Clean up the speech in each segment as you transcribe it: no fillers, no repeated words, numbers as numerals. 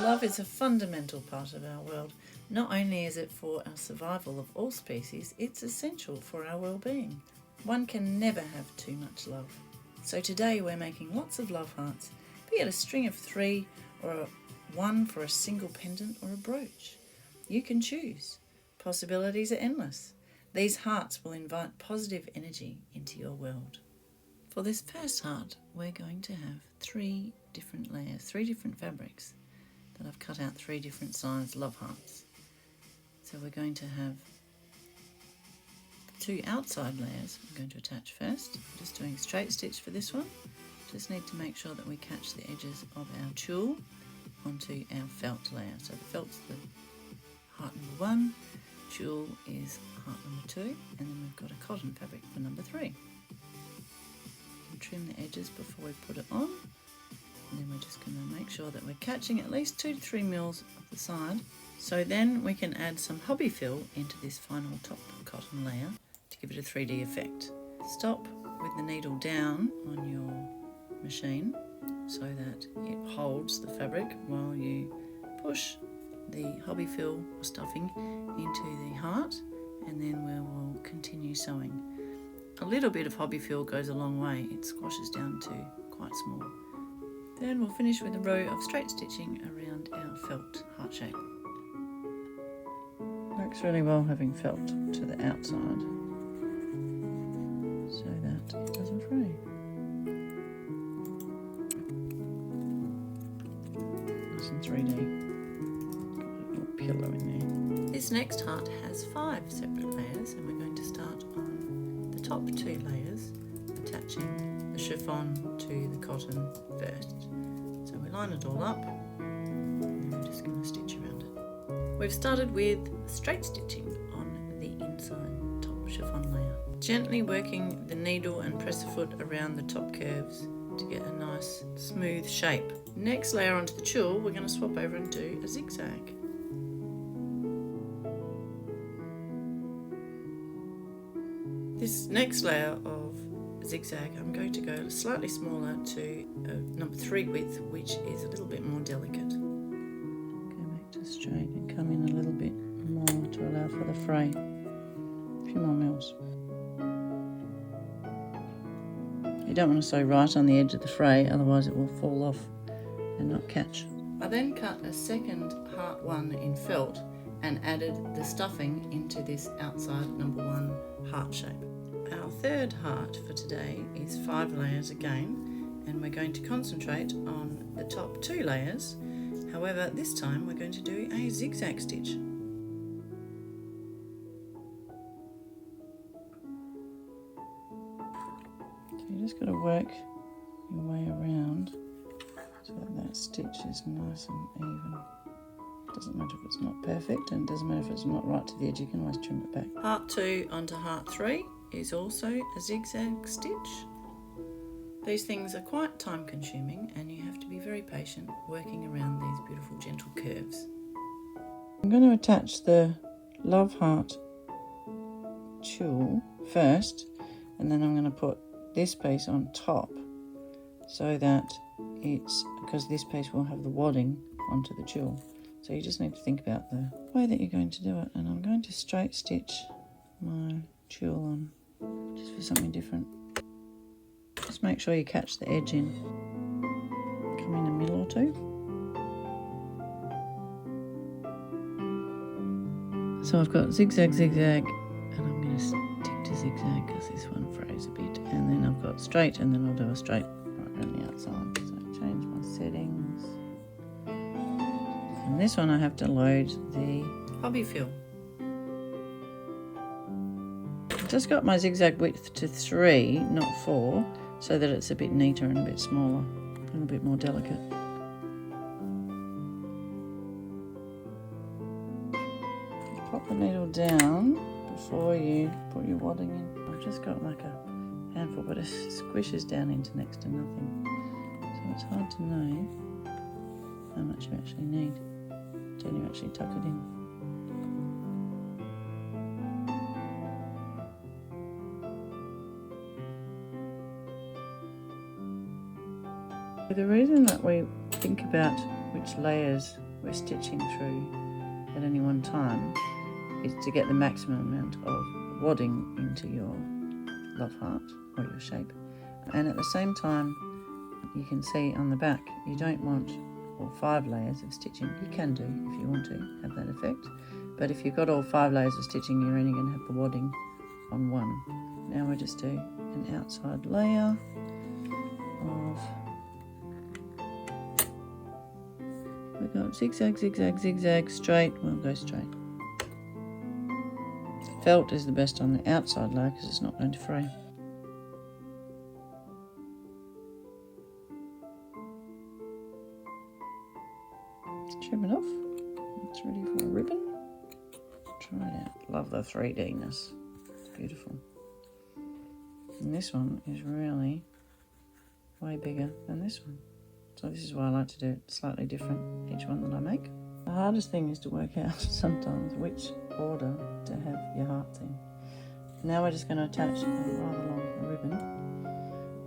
Love is a fundamental part of our world. Not only is it for our survival of all species, it's essential for our well-being. One can never have too much love. So today we're making lots of love hearts, be it a string of 3 or one for a single pendant or a brooch. You can choose. Possibilities are endless. These hearts will invite positive energy into your world. For this first heart, we're going to have 3 different layers, 3 different fabrics that I've cut out 3 different size love hearts. So we're going to have 2 outside layers I'm going to attach first. I'm just doing straight stitch for this one. Just need to make sure that we catch the edges of our tulle onto our felt layer. So the felt's the heart number 1, tulle is heart number 2, and then we've got a cotton fabric for number 3. Trim the edges before we put it on, and then we're just going to make sure that we're catching at least 2 to 3 mils of the side. So then we can add some hobby fill into this final top cotton layer to give it a 3D effect. Stop with the needle down on your machine so that it holds the fabric while you push the hobby fill or stuffing into the heart, and then we will continue sewing. A little bit of hobby fill goes a long way. It squashes down to quite small. Then we'll finish with a row of straight stitching around our felt heart shape. Works really well having felt to the outside so that it doesn't fray. Nice and 3D. Got a little pillow in there. This next heart has 5 separate layers, and we're going to start on top 2 layers, attaching the chiffon to the cotton first. So we line it all up, and then we're just going to stitch around it. We've started with straight stitching on the inside top chiffon layer, gently working the needle and press the foot around the top curves to get a nice smooth shape. Next layer onto the tulle, we're going to swap over and do a zigzag. This next layer of zigzag, I'm going to go slightly smaller to number 3 width, which is a little bit more delicate. Go back to straight and come in a little bit more to allow for the fray. A few more mils. You don't want to sew right on the edge of the fray, otherwise it will fall off and not catch. I then cut a second heart 1 in felt and added the stuffing into this outside number 1 heart shape. Our third heart for today is 5 layers again, and we're going to concentrate on the top 2 layers. However, this time we're going to do a zigzag stitch. So you just got to work your way around so that stitch is nice and even. Doesn't matter if it's not perfect, and it doesn't matter if it's not right to the edge, you can always trim it back. Heart 2 onto heart 3 is also a zigzag stitch. These things are quite time consuming, and you have to be very patient working around these beautiful gentle curves. I'm going to attach the love heart tulle first, and then I'm going to put this piece on top so that because this piece will have the wadding onto the tulle. So you just need to think about the way that you're going to do it. And I'm going to straight stitch my tulle on, just for something different. Just make sure you catch the edge in. Come in a middle or 2. So I've got zigzag, zigzag, and I'm going to stick to zigzag because this one frays a bit. And then I've got straight, and then I'll do a straight right around the outside. So change my settings. And this one I have to load the hobby fill. I've just got my zigzag width to 3, not 4, so that it's a bit neater and a bit smaller and a bit more delicate. Pop the needle down before you put your wadding in. I've just got like a handful, but it squishes down into next to nothing. So it's hard to know how much you actually need until you actually tuck it in. The reason that we think about which layers we're stitching through at any one time is to get the maximum amount of wadding into your love heart or your shape. And at the same time, you can see on the back, you don't want all 5 layers of stitching. You can do if you want to have that effect, but if you've got all 5 layers of stitching, you're only going to have the wadding on one. Now we'll just do an outside layer of, we've got zigzag, zigzag, zigzag, straight, we'll go straight. Felt is the best on the outside layer because it's not going to fray. Trim it off. It's ready for a ribbon. Try it out. Love the 3D-ness. It's beautiful. And this one is really way bigger than this one. So this is why I like to do it slightly different each one that I make. The hardest thing is to work out sometimes which order to have your hearts in. Now we're just going to attach a rather long ribbon,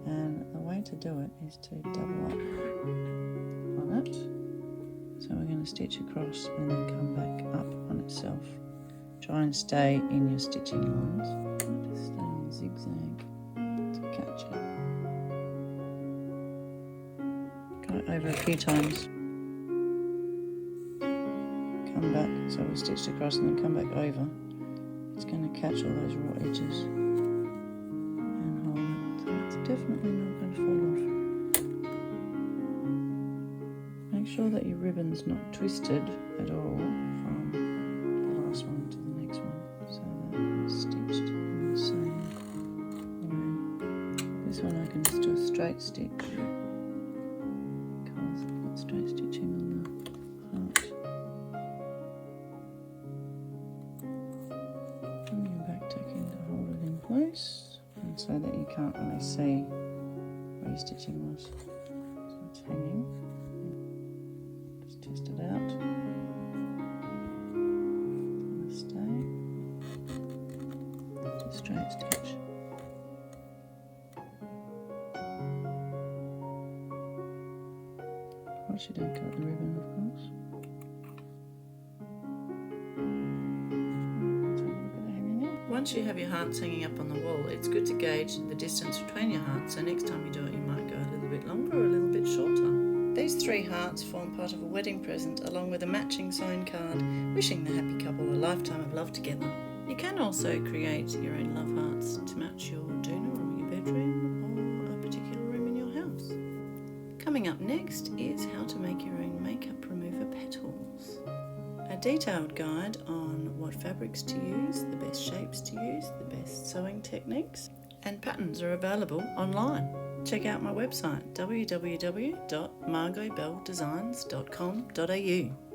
and the way to do it is to double up on it. So we're going to stitch across and then come back up on itself. Try and stay in your stitching lines. Just stay on the zigzag to catch it. Go over a few times. Come back, so we stitched across and then come back over. It's going to catch all those raw edges and hold it. So it's definitely not going to fall off. Make sure that your ribbon's not twisted at all from the last one to the next one, so that it's stitched in the same way. This one I can just do a straight stitch because I've got straight stitching on the heart. And your back tacking to hold it in place, and so that you can't really see where your stitching was. So it's hanging. Test it out. Stay. Just straight stitch. Watch you don't cut the ribbon, of course. Once you have your hearts hanging up on the wall, it's good to gauge the distance between your hearts, so next time you do it, you might go a little bit longer or a little bit shorter. These 3 hearts form part of a wedding present, along with a matching signed card wishing the happy couple a lifetime of love together. You can also create your own love hearts to match your doona room, your bedroom, or a particular room in your house. Coming up next is how to make your own makeup remover petals. A detailed guide on what fabrics to use, the best shapes to use, the best sewing techniques, and patterns are available online. Check out my website www.margotbelldesigns.com.au.